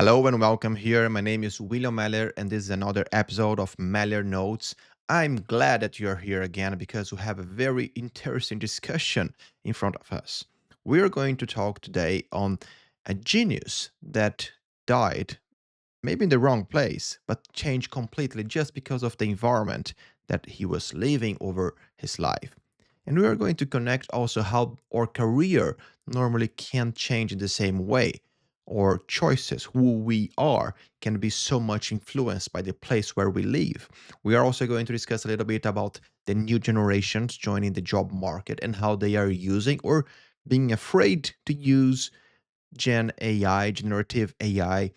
Hello and welcome here. My name is William Meller, and this is another episode of Meller Notes. I'm glad that you're here again because we have a very interesting discussion in front of us. We are going to talk today on a genius that died, maybe in the wrong place, but changed completely just because of the environment that he was living over his life. And we are going to connect also how our career normally can't change in the same way. Or choices, who we are, can be so much influenced by the place where we live. We are also going to discuss a little bit about the new generations joining the job market and how they are using or being afraid to use Gen AI, generative AI,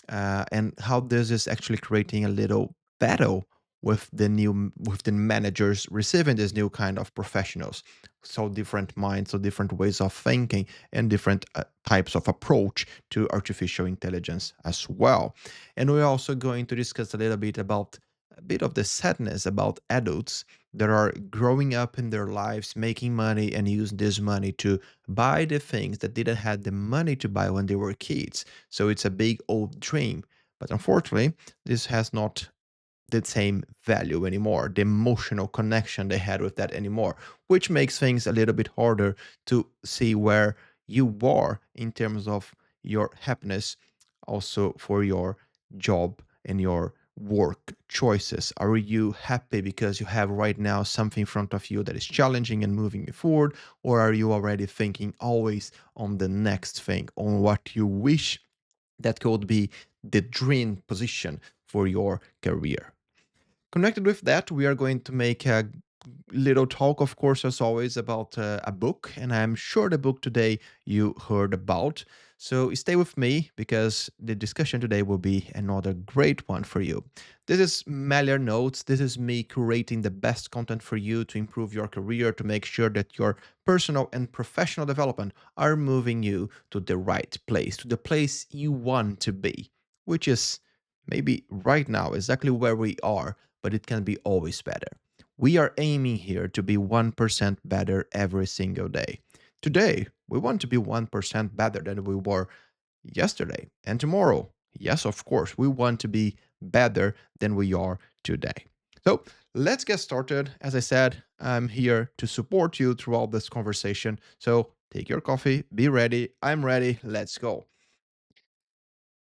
and how this is actually creating a little battle with the managers receiving this new kind of professionals. So different minds, so different ways of thinking, and different types of approach to artificial intelligence as well. And we're also going to discuss a little bit about a bit of the sadness about adults that are growing up in their lives, making money and using this money to buy the things that didn't have the money to buy when they were kids. So it's a big old dream. But unfortunately, this has not the same value anymore, the emotional connection they had with that anymore, which makes things a little bit harder to see where you are in terms of your happiness, also for your job and your work choices. Are you happy because you have right now something in front of you that is challenging and moving you forward? Or are you already thinking always on the next thing, on what you wish that could be the dream position for your career? Connected with that, we are going to make a little talk, of course, as always, about a book. And I'm sure the book today you heard about. So stay with me because the discussion today will be another great one for you. This is Meller Notes. This is me curating the best content for you to improve your career, to make sure that your personal and professional development are moving you to the right place, to the place you want to be, which is maybe right now exactly where we are, but it can be always better. We are aiming here to be 1% better every single day. Today, we want to be 1% better than we were yesterday. And tomorrow, yes, of course, we want to be better than we are today. So let's get started. As I said, I'm here to support you throughout this conversation. So take your coffee, be ready. I'm ready. Let's go.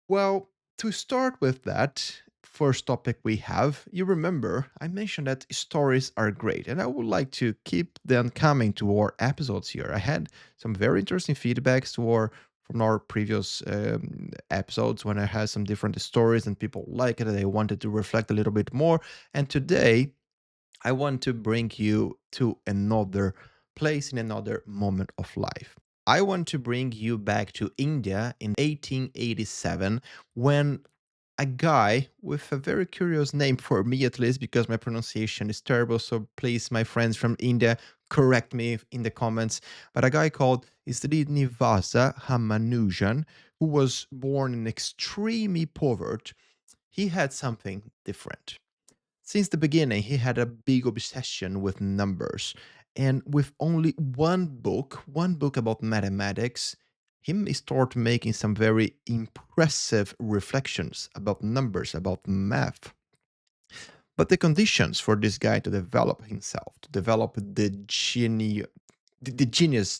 Well, to start with that first topic we have, you remember I mentioned that stories are great, and I would like to keep them coming to our episodes here. I had some very interesting feedbacks from our previous episodes when I had some different stories and people like it and they wanted to reflect a little bit more. And today I want to bring you to another place in another moment of life. I want to bring you back to India in 1887 when a guy with a very curious name for me, at least, because my pronunciation is terrible. So please, my friends from India, correct me in the comments. But a guy called Srinivasa Ramanujan, who was born in extremely poverty, he had something different. Since the beginning, he had a big obsession with numbers. And with only one book about mathematics, he started making some very impressive reflections about numbers, about math. But the conditions for this guy to develop himself, to develop the genius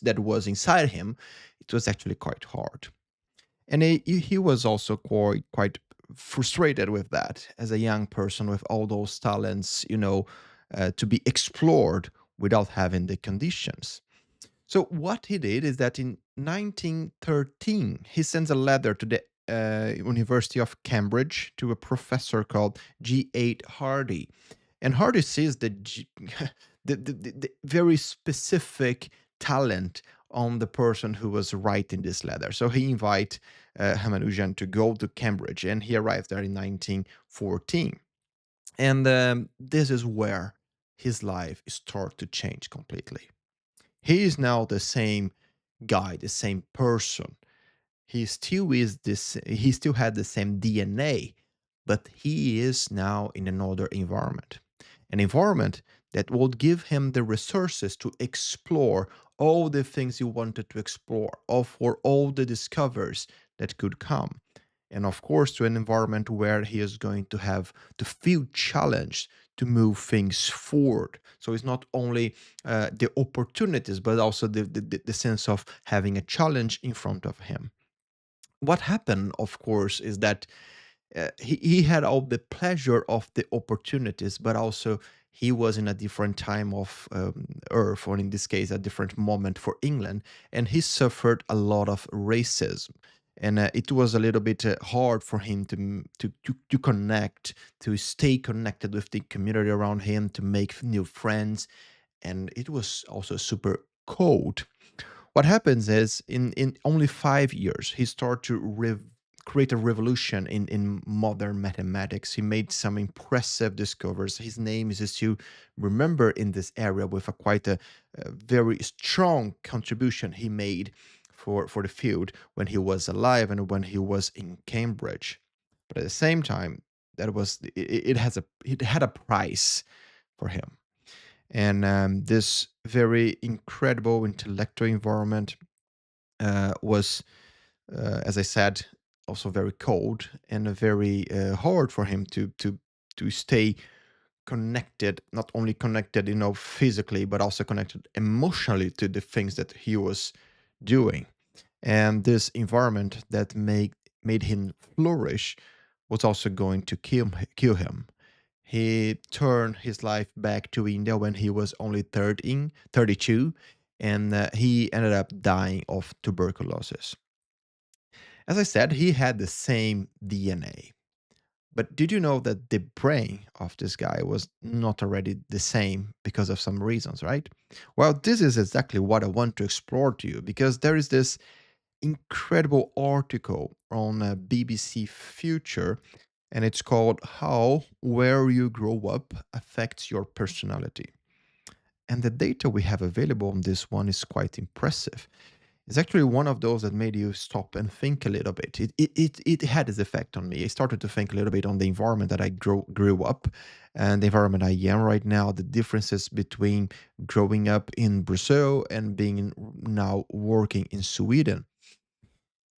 that was inside him, it was actually quite hard. And he was also quite frustrated with that as a young person with all those talents, to be explored without having the conditions. So what he did is that in 1913 he sends a letter to the University of Cambridge to a professor called G. 8 Hardy, and Hardy sees the very specific talent on the person who was writing this letter. So he invites Ramanujan to go to Cambridge, and he arrived there in 1914. And this is where his life starts to change completely. He is now the same guy, the same person. He still had the same DNA, but he is now in another environment. An environment that would give him the resources to explore all the things he wanted to explore, or for all the discoveries that could come. and of course to an environment where he is going to have to feel challenged to move things forward. So it's not only the opportunities, but also the sense of having a challenge in front of him. What happened, of course, is that he had all the pleasure of the opportunities, but also he was in a different time of Earth, or in this case, a different moment for England, and he suffered a lot of racism. And it was a little bit hard for him to connect, to stay connected with the community around him, to make new friends, and it was also super cold. What happens is in only 5 years, he started to create a revolution in modern mathematics. He made some impressive discoveries. His name is still remembered in this area with a quite a very strong contribution he made for the field when he was alive and when he was in Cambridge. But at the same time, it had a price for him. And this very incredible intellectual environment was, as I said, also very cold and very hard for him to stay connected, not only connected, physically, but also connected emotionally to the things that he was doing. And this environment that made him flourish was also going to kill him. He turned his life back to India when he was only 13, 32, and he ended up dying of tuberculosis. As I said, he had the same DNA. But did you know that the brain of this guy was not already the same because of some reasons, right? Well, this is exactly what I want to explore to you, because there is this incredible article on BBC Future, and it's called How Where You Grow Up Affects Your Personality. And the data we have available on this one is quite impressive. It's actually one of those that made you stop and think a little bit. It had its effect on me. I started to think a little bit on the environment that I grew up and the environment I am right now, the differences between growing up in Brazil and being now working in Sweden.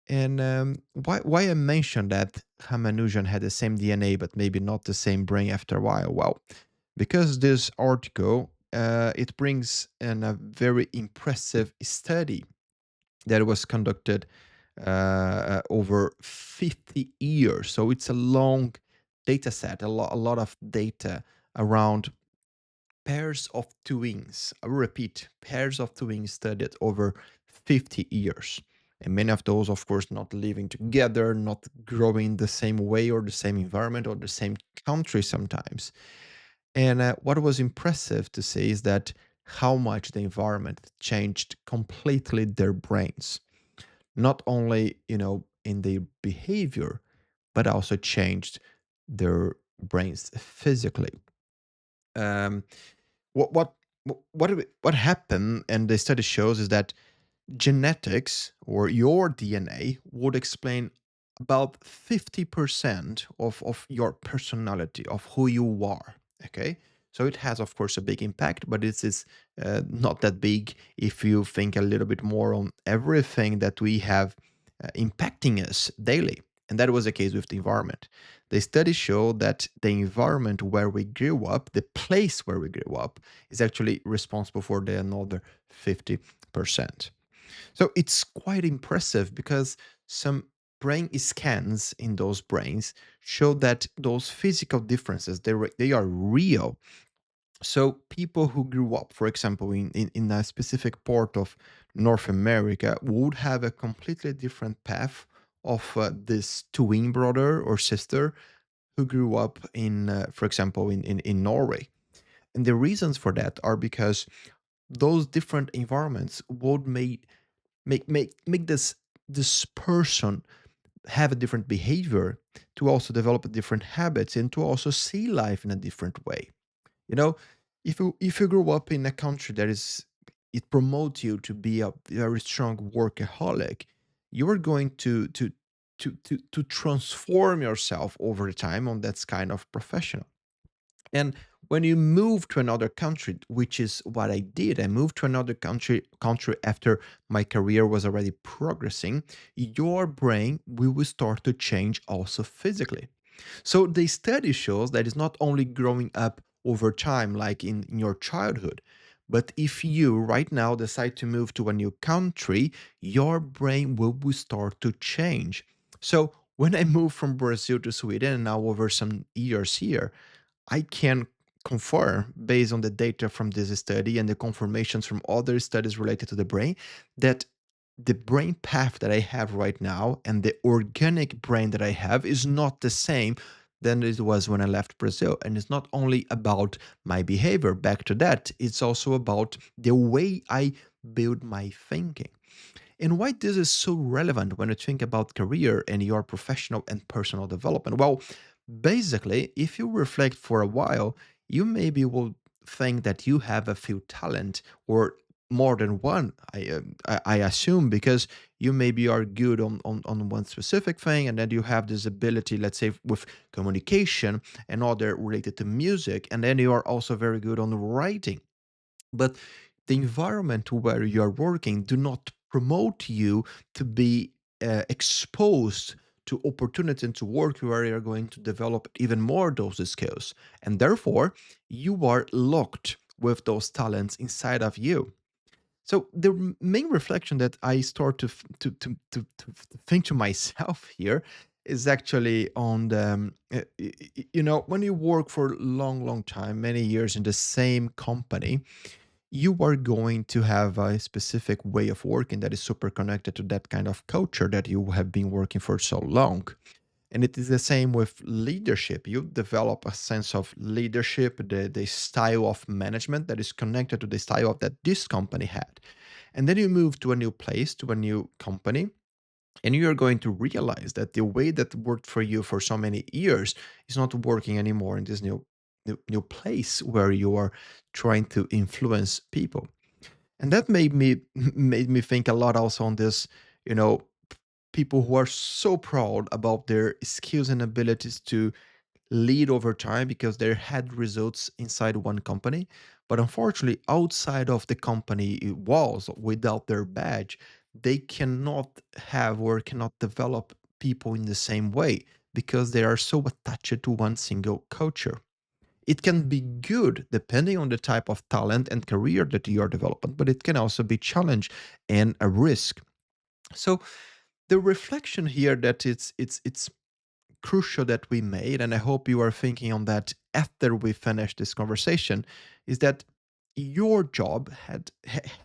And why I mentioned that Ramanujan had the same DNA, but maybe not the same brain after a while? Well, because this article it brings in a very impressive study that was conducted over 50 years. So it's a long data set, a lot of data around pairs of twins. I will repeat, pairs of twins studied over 50 years. And many of those, of course, not living together, not growing the same way or the same environment or the same country sometimes. And what was impressive to see is that how much the environment changed completely their brains. Not only, in their behavior, but also changed their brains physically. Um, what what what happened, and the study shows, is that genetics or your DNA would explain about 50% of your personality, of who you are. Okay. So it has, of course, a big impact, but it is not that big if you think a little bit more on everything that we have impacting us daily. And that was the case with the environment. The studies show that the environment where we grew up, the place where we grew up, is actually responsible for the another 50%. So it's quite impressive because some brain scans in those brains show that those physical differences, they are real. So people who grew up, for example, in a specific part of North America would have a completely different path of this twin brother or sister who grew up for example, in Norway. And the reasons for that are because those different environments would make this person have a different behavior, to also develop different habits, and to also see life in a different way. You know, if you grow up in a country that is it promotes you to be a very strong workaholic, you are going to transform yourself over time on that kind of professional. And When you move to another country, which is what I did, I moved to another country after my career was already progressing, your brain will start to change also physically. So the study shows that it's not only growing up over time, like in your childhood, but if you right now decide to move to a new country, your brain will start to change. So when I moved from Brazil to Sweden and now over some years here, I can confirm, based on the data from this study and the confirmations from other studies related to the brain, that the brain path that I have right now and the organic brain that I have is not the same than it was when I left Brazil. And it's not only about my behavior, back to that, it's also about the way I build my thinking. And why this is so relevant when you think about career and your professional and personal development? Well, basically, if you reflect for a while, you maybe will think that you have a few talent or more than one. I assume because you maybe are good on one specific thing, and then you have this ability, let's say, with communication and other related to music, and then you are also very good on writing, but the environment where you are working do not promote you to be exposed to opportunity and to work where you're going to develop even more those skills, and therefore you are locked with those talents inside of you. So the main reflection that I start to think to myself here is actually on the when you work for a long time, many years in the same company, you are going to have a specific way of working that is super connected to that kind of culture that you have been working for so long. And it is the same with leadership. You develop a sense of leadership, the style of management that is connected to the style of that this company had. And then you move to a new place, to a new company, and you're going to realize that the way that worked for you for so many years is not working anymore in this new place where you are trying to influence people. And that made me think a lot also on this, you know people who are so proud about their skills and abilities to lead over time because they had results inside one company. But unfortunately, outside of the company walls, without their badge, they cannot have or cannot develop people in the same way because they are so attached to one single culture. It can be good depending on the type of talent and career that you are developing, but it can also be challenge and a risk. So the reflection here that it's crucial that we made, and I hope you are thinking on that after we finish this conversation, is that your job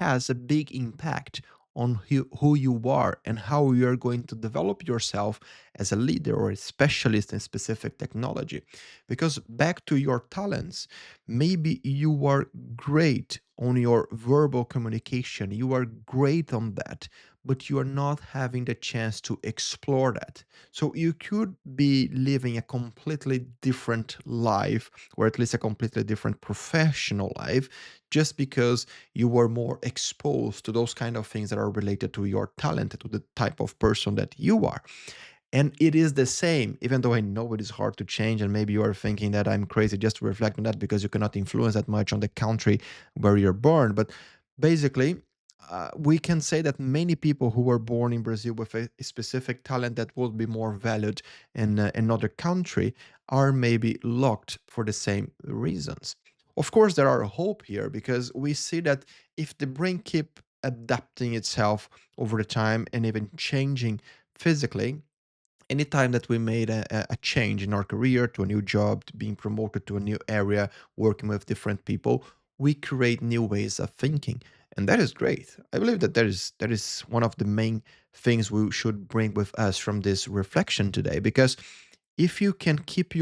has a big impact on who you are and how you are going to develop yourself as a leader or a specialist in specific technology. Because back to your talents, maybe you are great on your verbal communication, you are great on that, but you are not having the chance to explore that. So you could be living a completely different life, or at least a completely different professional life, just because you were more exposed to those kind of things that are related to your talent, to the type of person that you are. And it is the same, even though I know it is hard to change. And maybe you are thinking that I'm crazy just to reflect on that because you cannot influence that much on the country where you're born. But basically, we can say that many people who were born in Brazil with a specific talent that would be more valued in another country are maybe locked for the same reasons. Of course, there are hope here because we see that if the brain keep adapting itself over the time and even changing physically, anytime that we made a change in our career to a new job, to being promoted to a new area, working with different people, we create new ways of thinking. And that is great. I believe that that is one of the main things we should bring with us from this reflection today, because if you can keep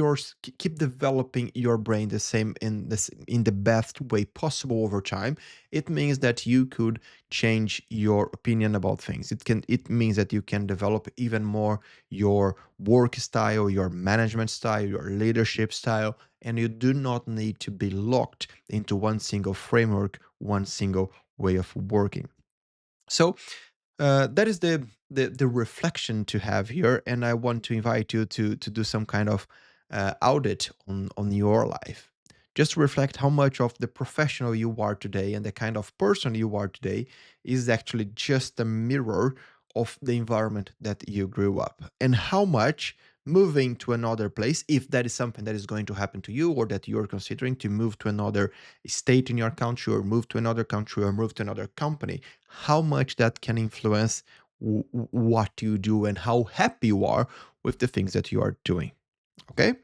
developing your brain the same in the best way possible over time, it means that you could change your opinion about things. It means that you can develop even more your work style, your management style, your leadership style, and you do not need to be locked into one single framework, one single way of working. So that is the reflection to have here, and I want to invite you to do some kind of audit on your life. just reflect how much of the professional you are today and the kind of person you are today is actually just a mirror of the environment that you grew up, and how much moving to another place, if that is something that is going to happen to you or that you're considering to move to another state in your country or move to another country or move to another company, how much that can influence what you do and how happy you are with the things that you are doing. Okay.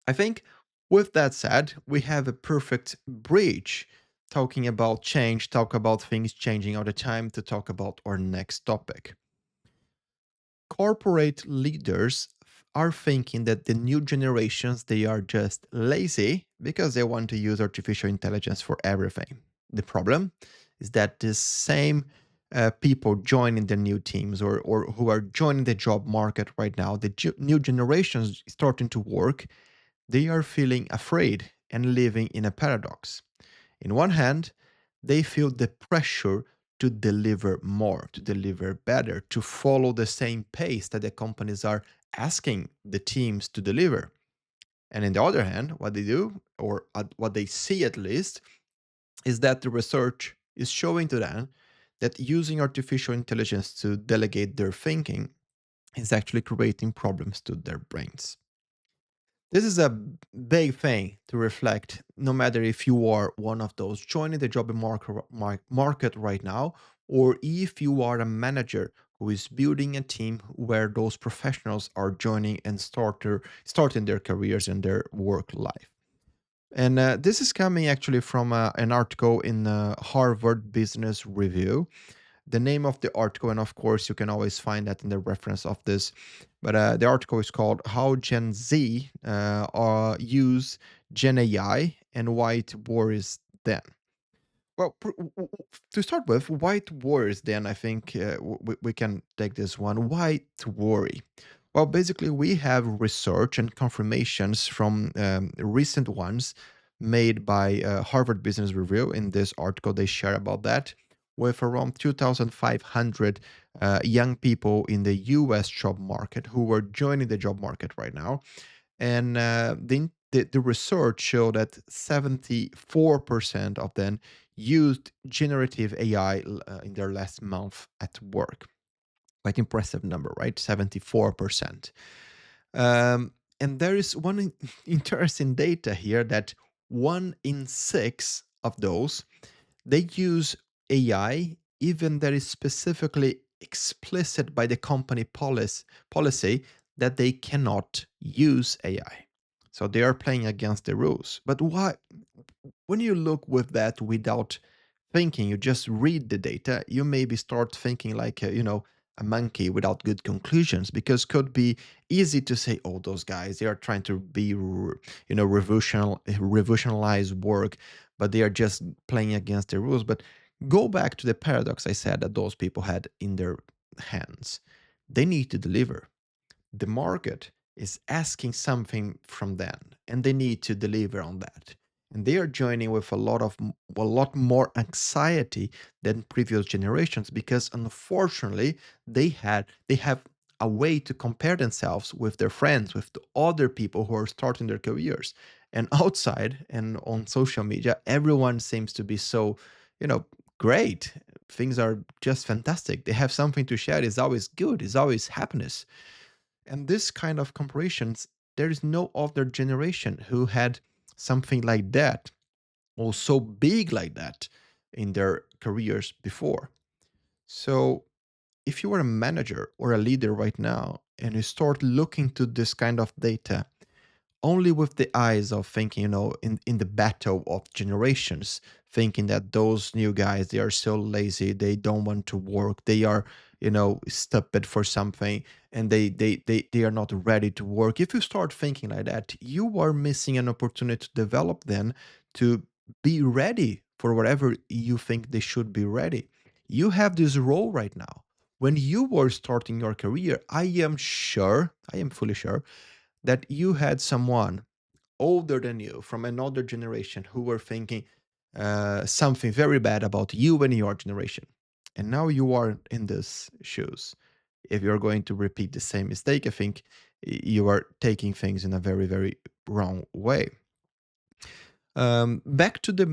I think with that said, we have a perfect bridge talking about change, talk about things changing all the time to talk about our next topic. Corporate leaders are thinking that the new generations, they are just lazy because they want to use artificial intelligence for everything. The problem is that the same people joining the new teams, or who are joining the job market right now, the new generations starting to work, they are feeling afraid and living in a paradox. In one hand, they feel the pressure to deliver more, to deliver better, to follow the same pace that the companies are asking the teams to deliver. And in the other hand, what they do, or what they see at least, is that the research is showing to them that using artificial intelligence to delegate their thinking is actually creating problems to their brains. This is a big thing to reflect, no matter if you are one of those joining the job market right now, or if you are a manager who is building a team where those professionals are joining and starting their careers and their work life. And this is coming actually from an article in Harvard Business Review. The name of the article, and of course, you can always find that in the reference of this. But the article is called "How Gen Z Use Gen AI and Why It Worries Them." Well, to start with, why to worries? Then I think we can take this one. Why to worry? Well, basically, we have research and confirmations from recent ones made by Harvard Business Review. In this article, they share about that with around 2,500 young people in the U.S. job market who are joining the job market right now, and the research showed that 74% of them used generative AI in their last month at work. Quite impressive number, right? 74%. And there is one interesting data here that 1 in 6 of those, they use AI, even that is specifically explicit by the company policy that they cannot use AI. So they are playing against the rules. But why? When you look with that without thinking, you just read the data, you maybe start thinking like a monkey without good conclusions, because could be easy to say, oh, those guys, they are trying to be revolutionize work, but they are just playing against the rules. But go back to the paradox I said that those people had in their hands. They need to deliver. The market is asking something from them, and they need to deliver on that, and they are joining with a lot more anxiety than previous generations, because unfortunately they have a way to compare themselves with their friends, with the other people who are starting their careers. And outside and on social media, everyone seems to be so, you know great. Things are just fantastic. They have something to share. It's always good. It's always happiness. And this kind of comparisons, there is no other generation who had something like that or so big like that in their careers before. So if you are a manager or a leader right now and you start looking to this kind of data, only with the eyes of thinking, in the battle of generations, thinking that those new guys, they are so lazy, they don't want to work, they are, stupid for something, and they are not ready to work. If you start thinking like that, you are missing an opportunity to develop them to be ready for whatever you think they should be ready. You have this role right now. When you were starting your career, I am fully sure that you had someone older than you from another generation who were thinking something very bad about you and your generation. And now you are in these shoes. If you're going to repeat the same mistake, I think you are taking things in a very, very wrong way. Back to the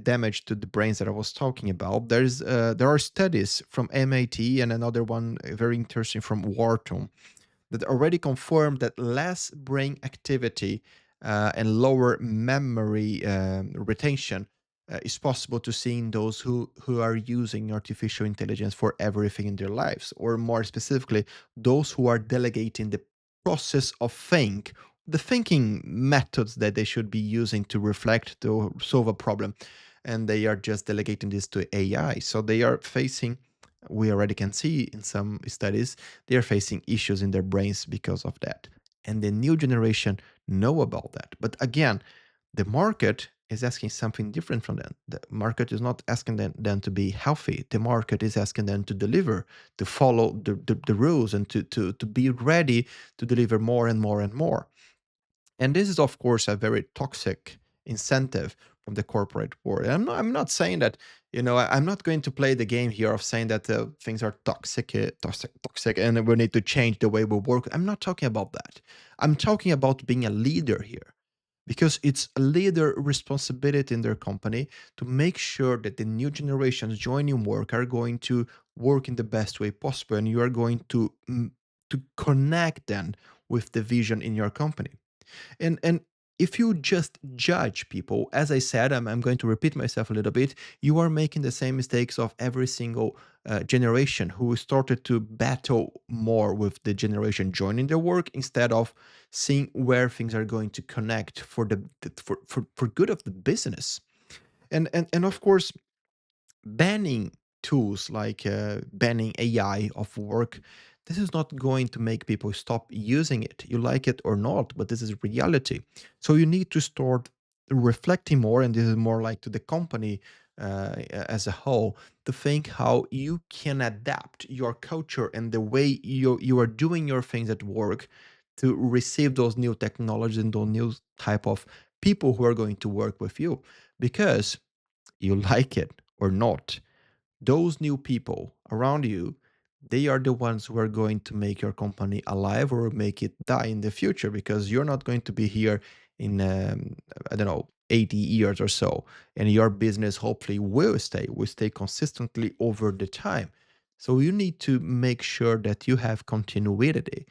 damage to the brains that I was talking about. There are studies from MIT and another one very interesting from Wharton that already confirmed that less brain activity and lower memory retention is possible to see in those who are using artificial intelligence for everything in their lives, or more specifically, those who are delegating the process of the thinking methods that they should be using to reflect to solve a problem, and they are just delegating this to AI. So they are facing, we already can see in some studies, they are facing issues in their brains because of that. And the new generation know about that. But again, the market is asking something different from them. The market is not asking them to be healthy. The market is asking them to deliver, to follow the rules, and to be ready to deliver more and more and more. And this is, of course, a very toxic incentive from the corporate world. And I'm not saying that, I'm not going to play the game here of saying that things are toxic, and we need to change the way we work. I'm not talking about that. I'm talking about being a leader here, because it's a leader responsibility in their company to make sure that the new generations joining work are going to work in the best way possible, and you are going to connect them with the vision in your company. And if you just judge people, as I said, I'm going to repeat myself a little bit, you are making the same mistakes of every single generation who started to battle more with the generation joining their work, instead of seeing where things are going to connect for for good of the business. And of course, banning tools like banning AI of work, this is not going to make people stop using it. You like it or not, but this is reality. So you need to start reflecting more, and this is more like to the company as a whole, to think how you can adapt your culture and the way you are doing your things at work to receive those new technologies and those new type of people who are going to work with you, because you like it or not, those new people around you, they are the ones who are going to make your company alive or make it die in the future, because you're not going to be here in I don't know, 80 years or so, and your business hopefully will stay consistently over the time. So you need to make sure that you have continuity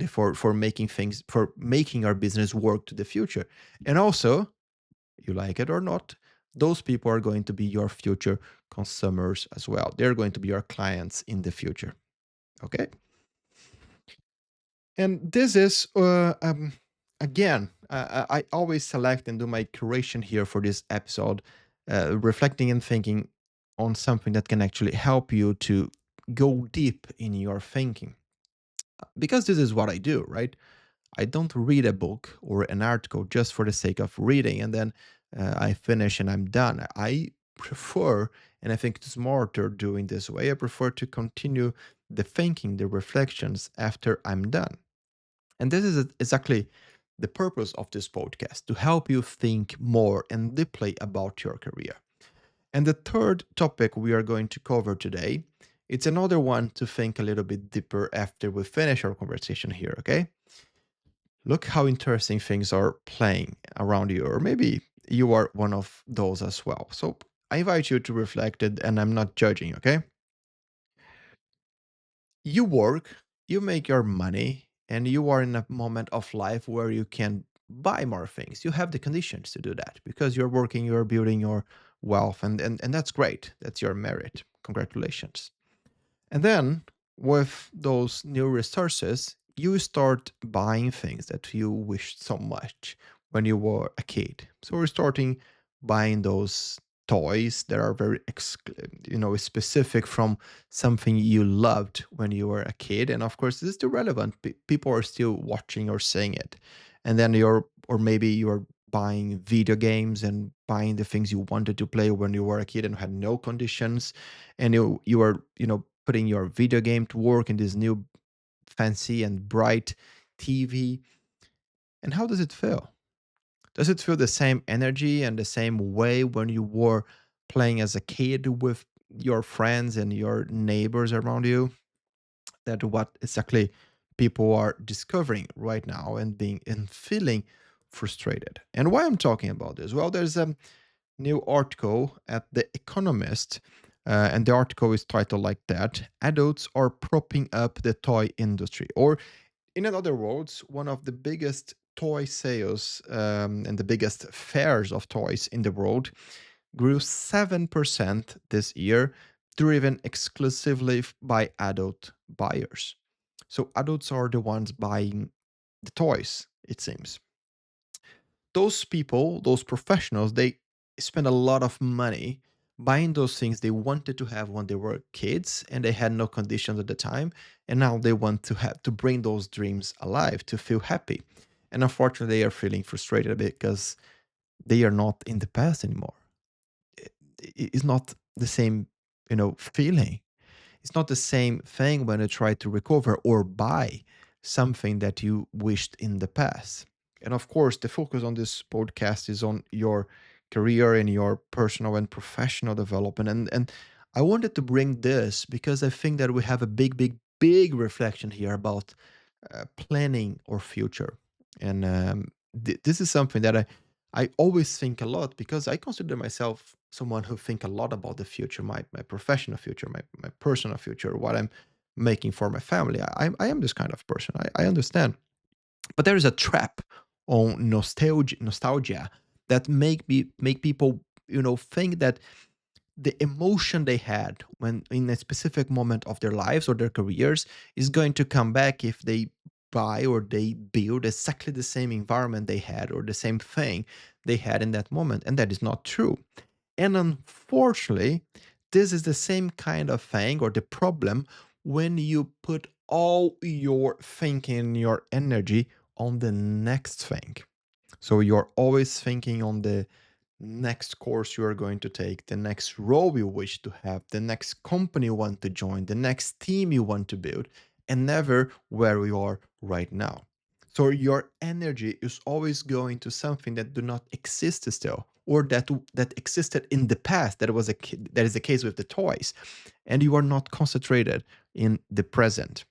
for making things, for making our business work to the future. And also, you like it or not, those people are going to be your future consumers as well. They're going to be your clients in the future. Okay. And this is, again, I always select and do my curation here for this episode, reflecting and thinking on something that can actually help you to go deep in your thinking. Because this is what I do, right? I don't read a book or an article just for the sake of reading and then I finish and I'm done. I prefer, and I think it's smarter doing this way, I prefer to continue the thinking, the reflections after I'm done. And this is exactly the purpose of this podcast, to help you think more and deeply about your career. And the third topic we are going to cover today, it's another one to think a little bit deeper after we finish our conversation here, okay? Look how interesting things are playing around you, or maybe you are one of those as well. So I invite you to reflect it, and I'm not judging, okay? You work, you make your money, and you are in a moment of life where you can buy more things. You have the conditions to do that because you're working, you're building your wealth, and that's great. That's your merit. Congratulations. And then with those new resources, you start buying things that you wished so much when you were a kid. So we're starting buying those toys that are very specific from something you loved when you were a kid. And of course, this is still relevant. People are still watching or saying it. And then or maybe you're buying video games and buying the things you wanted to play when you were a kid and had no conditions, and you are putting your video game to work in this new fancy and bright TV. And how does it feel? Does it feel the same energy and the same way when you were playing as a kid with your friends and your neighbors around you? That what exactly people are discovering right now and being and feeling frustrated. And why I'm talking about this? Well, there's a new article at The Economist, and the article is titled like that: Adults are propping up the toy industry. Or, in other words, one of the biggest toy sales and the biggest fairs of toys in the world grew 7% this year, driven exclusively by adult buyers. So, adults are the ones buying the toys, it seems. Those people, those professionals, they spend a lot of money buying those things they wanted to have when they were kids and they had no conditions at the time, and now they want to have to bring those dreams alive to feel happy. And unfortunately, they are feeling frustrated because they are not in the past anymore. It's not the same, feeling. It's not the same thing when you try to recover or buy something that you wished in the past. And of course, the focus on this podcast is on your career and your personal and professional development. And I wanted to bring this because I think that we have a big, big, big reflection here about planning our future. And this is something that I always think a lot because I consider myself someone who think a lot about the future, my professional future, my personal future, what I'm making for my family. I am this kind of person. I understand. But there is a trap on nostalgia that make people, think that the emotion they had when in a specific moment of their lives or their careers is going to come back if they buy or they build exactly the same environment they had or the same thing they had in that moment, and that is not true. And unfortunately, this is the same kind of thing or the problem when you put all your thinking, your energy on the next thing. So you're always thinking on the next course you are going to take, the next role you wish to have, the next company you want to join, the next team you want to build, and never where you are right now. So your energy is always going to something that do not exist still, or that existed in the past. That is the case with the toys, and you are not concentrated in the present.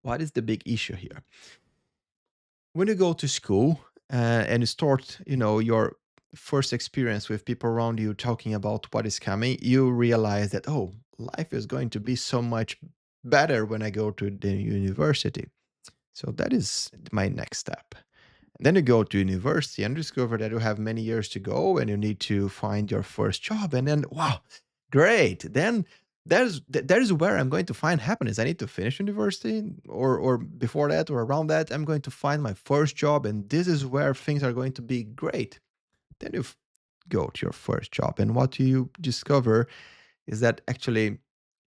What is the big issue here? When you go to school and you start, your first experience with people around you talking about what is coming, you realize that, oh, life is going to be so much better when I go to the university. So that is my next step. Then you go to university and discover that you have many years to go and you need to find your first job. And then, wow, great. Then that is where I'm going to find happiness. I need to finish university, or before that or around that, I'm going to find my first job. And this is where things are going to be great. Then you go to your first job. And what you discover is that actually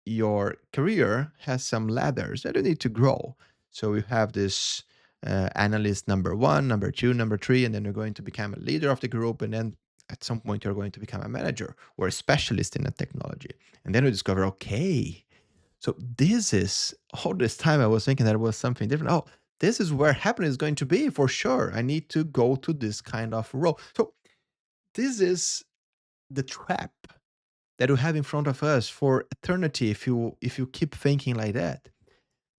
your career has some ladders that you need to grow. So you have this analyst number one, number two, number three, and then you're going to become a leader of the group. And then at some point, you're going to become a manager or a specialist in a technology. And then you discover, okay, so this is all this time I was thinking that it was something different. Oh, this is where happiness is going to be for sure. I need to go to this kind of role. So this is the trap that we have in front of us for eternity. If you keep thinking like that,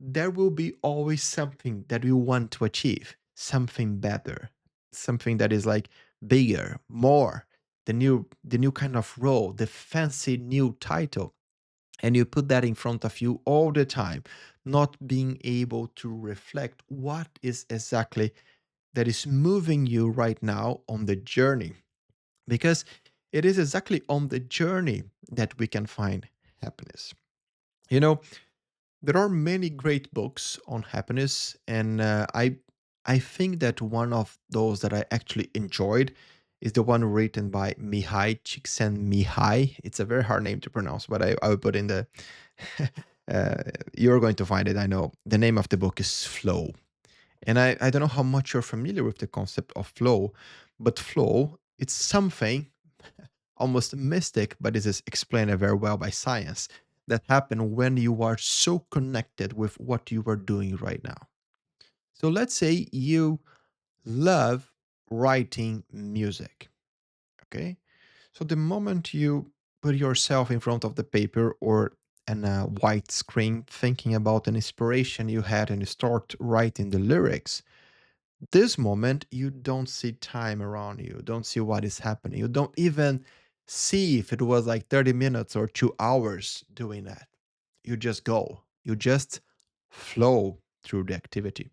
there will be always something that we want to achieve, something better, something that is like bigger, more, the new kind of role, the fancy new title. And you put that in front of you all the time, not being able to reflect what is exactly that is moving you right now on the journey, because it is exactly on the journey that we can find happiness. You know, there are many great books on happiness, and I think that one of those that I actually enjoyed is the one written by Mihai Csikszentmihalyi. It's a very hard name to pronounce, but I will put in the. You're going to find it. I know the name of the book is Flow, and I don't know how much you're familiar with the concept of flow, but flow, it's something almost mystic, but this is explained very well by science, that happen when you are so connected with what you are doing right now. So let's say you love writing music, okay? So the moment you put yourself in front of the paper or an white screen thinking about an inspiration you had and you start writing the lyrics, This moment, you don't see time around you, don't see what is happening. You don't even see if it was like 30 minutes or 2 hours doing that. You just go, you just flow through the activity.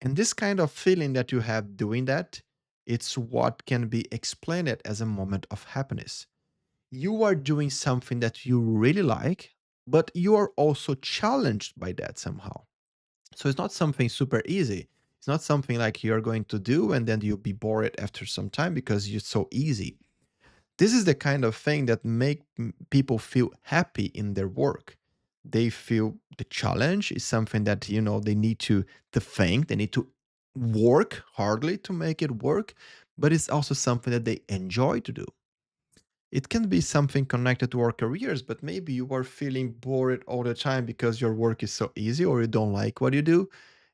And this kind of feeling that you have doing that, it's what can be explained as a moment of happiness. You are doing something that you really like, but you are also challenged by that somehow. So it's not something super easy. It's not something like you're going to do and then you'll be bored after some time because it's so easy. This is the kind of thing that make people feel happy in their work. They feel the challenge is something that they need to think, they need to work hardly to make it work, but it's also something that they enjoy to do. It can be something connected to our careers, but maybe you are feeling bored all the time because your work is so easy or you don't like what you do,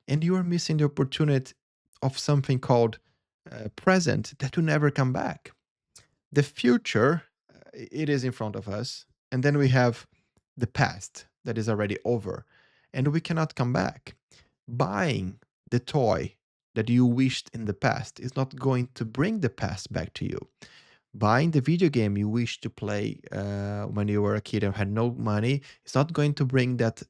and you are missing the opportunity of something called present that will never come back. The future, it is in front of us, and then we have the past that is already over, and we cannot come back. Buying the toy that you wished in the past is not going to bring the past back to you. Buying the video game you wish to play when you were a kid and had no money, it's not going to bring that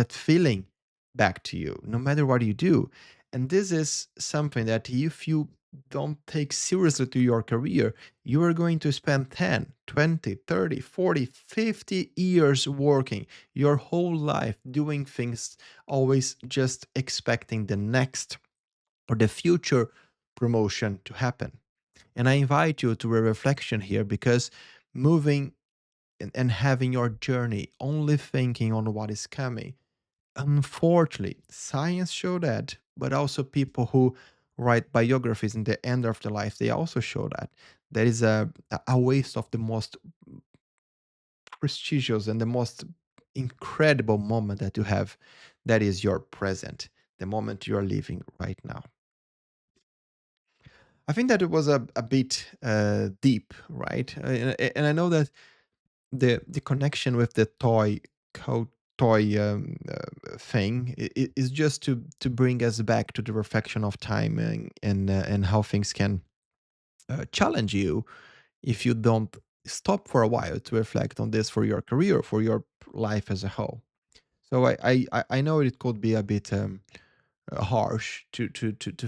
feeling back to you, no matter what you do. And this is something that if you don't take seriously to your career, you are going to spend 10, 20, 30, 40, 50 years working your whole life doing things, always just expecting the next or the future promotion to happen. And I invite you to a reflection here, because moving and having your journey only thinking on what is coming, unfortunately, science show that, but also people who write biographies in the end of their life, they also show that. That is a waste of the most prestigious and the most incredible moment that you have. That is your present, the moment you are living right now. I think that it was a bit deep, right? And I know that the connection with the toy thing is just to bring us back to the reflection of time and how things can challenge you if you don't stop for a while to reflect on this for your career, for your life as a whole. So I know it could be a bit harsh to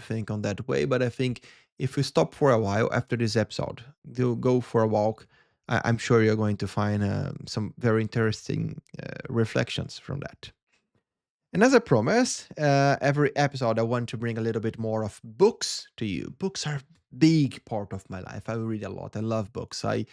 think on that way. But I think if we stop for a while after this episode, do go for a walk. I'm sure you're going to find some very interesting reflections from that. And as I promised, every episode I want to bring a little bit more of books to you. Books are a big part of my life. I read a lot. I love books. I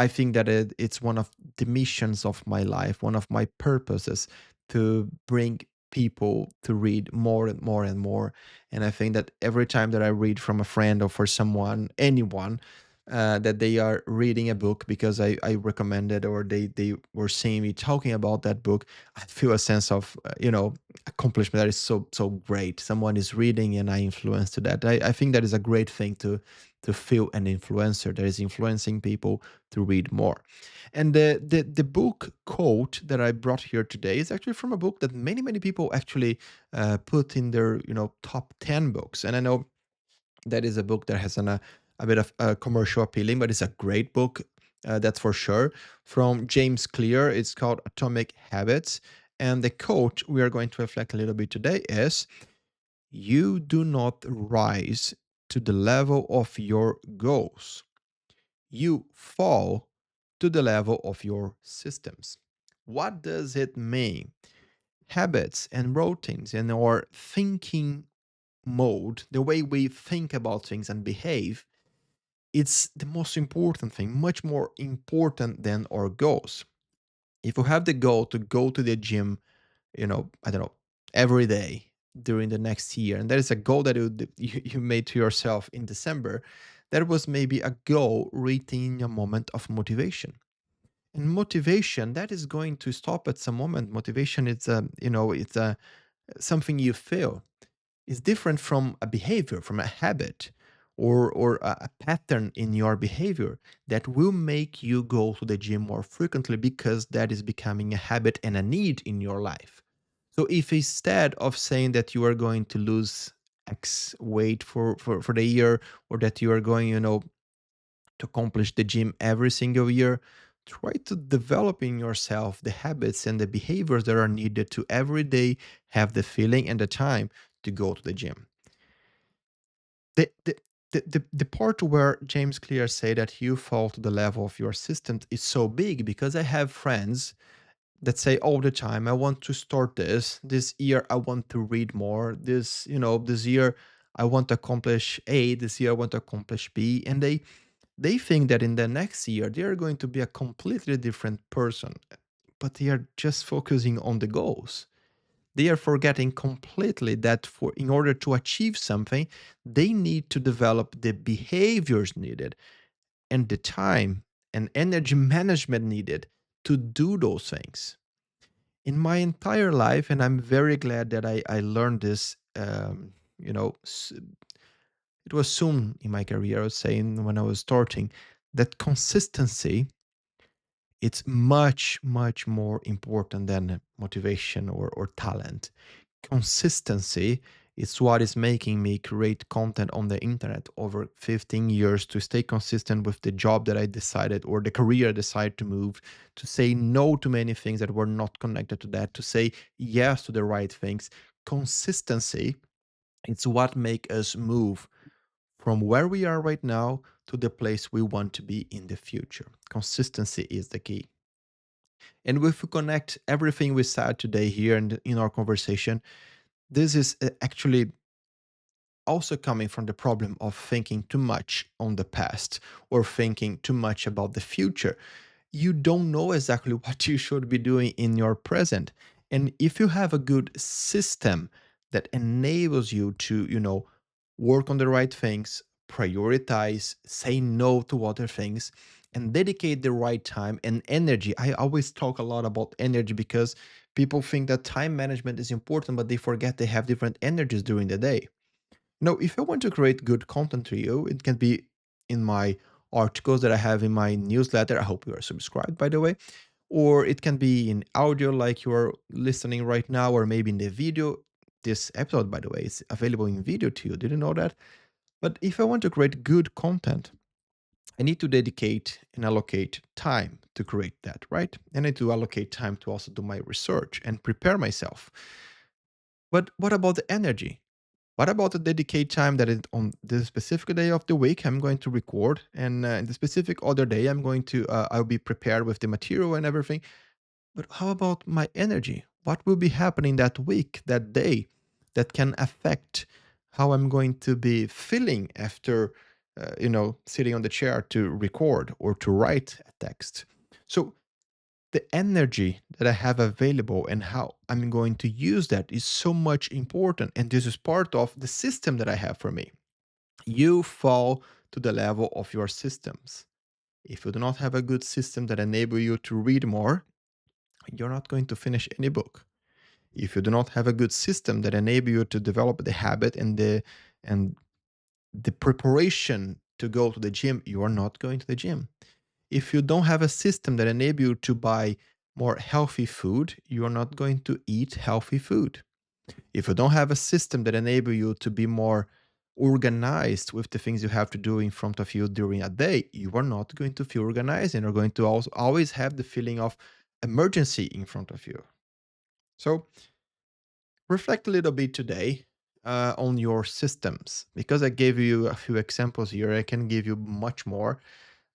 think that it's one of the missions of my life, one of my purposes to bring people to read more and more and more. And I think that every time that I read from a friend or for someone, anyone, that they are reading a book because I recommended or they were seeing me talking about that book, I feel a sense of, accomplishment that is so great. Someone is reading and I influenced to that. I think that is a great thing to feel an influencer that is influencing people to read more. And the book quote that I brought here today is actually from a book that many people actually put in their top 10 books. And I know that is a book that has a bit of commercial appealing, but it's a great book, that's for sure. From James Clear, it's called Atomic Habits. And the quote we are going to reflect a little bit today is: "You do not rise to the level of your goals, you fall to the level of your systems." What does it mean? Habits and routines and our thinking mode, the way we think about things and behave, it's the most important thing, much more important than our goals. If you have the goal to go to the gym, I don't know, every day during the next year, and that is a goal that you made to yourself in December, that was maybe a goal reaching a moment of motivation. And motivation, that is going to stop at some moment. Motivation, it's something you feel is different from a behavior, from a habit, or a pattern in your behavior that will make you go to the gym more frequently because that is becoming a habit and a need in your life. So if instead of saying that you are going to lose X weight for the year, or that you are going, to accomplish the gym every single year. Try to develop in yourself the habits and the behaviors that are needed to every day have the feeling and the time to go to the gym. The part where James Clear say that you fall to the level of your system is so big, because I have friends that say all the time, I want to start this year, I want to read more, this year I want to accomplish A, this year I want to accomplish B, and they think that in the next year they are going to be a completely different person, but they are just focusing on the goals. They are forgetting completely that for in order to achieve something, they need to develop the behaviors needed and the time and energy management needed to do those things. In my entire life, and I'm very glad that I learned this, it was soon in my career, I was saying when I was starting, that consistency, it's much, much more important than motivation or talent. Consistency is what is making me create content on the internet over 15 years, to stay consistent with the job that I decided, or the career I decided to move, to say no to many things that were not connected to that, to say yes to the right things. Consistency, it's what make us move from where we are right now to the place we want to be in the future. Consistency is the key. And if we connect everything we said today here and in our conversation, this is actually also coming from the problem of thinking too much on the past, or thinking too much about the future. You don't know exactly what you should be doing in your present. And if you have a good system that enables you to, work on the right things, prioritize, say no to other things, and dedicate the right time and energy. I always talk a lot about energy, because people think that time management is important, but they forget they have different energies during the day. If I want to create good content to you, it can be in my articles that I have in my newsletter. I hope you are subscribed, by the way. Or it can be in audio, like you are listening right now, or maybe in the video. This episode, by the way, is available in video to you. Did you know that? But if I want to create good content, I need to dedicate and allocate time to create that, right? And I need to allocate time to also do my research and prepare myself. But what about the energy? What about the dedicate time that is on the specific day of the week I'm going to record, and in the specific other day I'll be prepared with the material and everything. But how about my energy? What will be happening that week, that day, that can affect how I'm going to be feeling after, sitting on the chair to record or to write a text? So the energy that I have available and how I'm going to use that is so much important. And this is part of the system that I have for me. You fall to the level of your systems. If you do not have a good system that enable you to read more, you're not going to finish any book. If you do not have a good system that enable you to develop the habit and the preparation to go to the gym, you are not going to the gym. If you don't have a system that enable you to buy more healthy food, you are not going to eat healthy food. If you don't have a system that enable you to be more organized with the things you have to do in front of you during a day, you are not going to feel organized, and you're going to also always have the feeling of emergency in front of you. So reflect a little bit today on your systems, because I gave you a few examples here. I can give you much more,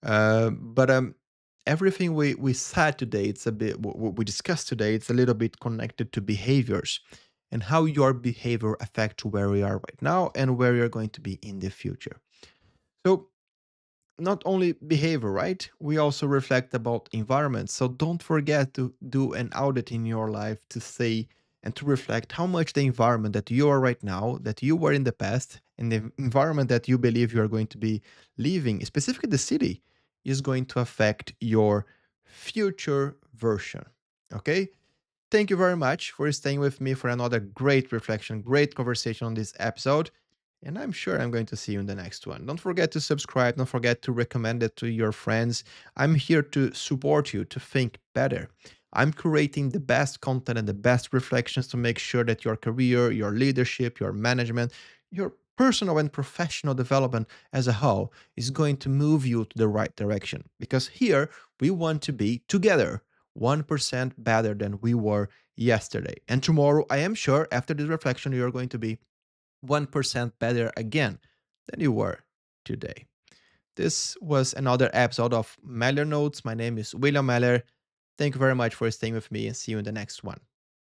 but everything we said today, it's a bit what we discussed today. It's a little bit connected to behaviors and how your behavior affects where we are right now and where you're going to be in the future. So not only behavior, right? We also reflect about environment. So don't forget to do an audit in your life to say and to reflect how much the environment that you are right now, that you were in the past, and the environment that you believe you are going to be living, specifically the city, is going to affect your future version. Okay? Thank you very much for staying with me for another great reflection, great conversation on this episode. And I'm sure I'm going to see you in the next one. Don't forget to subscribe. Don't forget to recommend it to your friends. I'm here to support you to think better. I'm creating the best content and the best reflections to make sure that your career, your leadership, your management, your personal and professional development as a whole is going to move you to the right direction. Because here we want to be together 1% better than we were yesterday. And tomorrow, I am sure after this reflection, you're going to be 1% better again than you were today. This was another episode of Meller Notes. My name is William Meller. Thank you very much for staying with me and see you in the next one.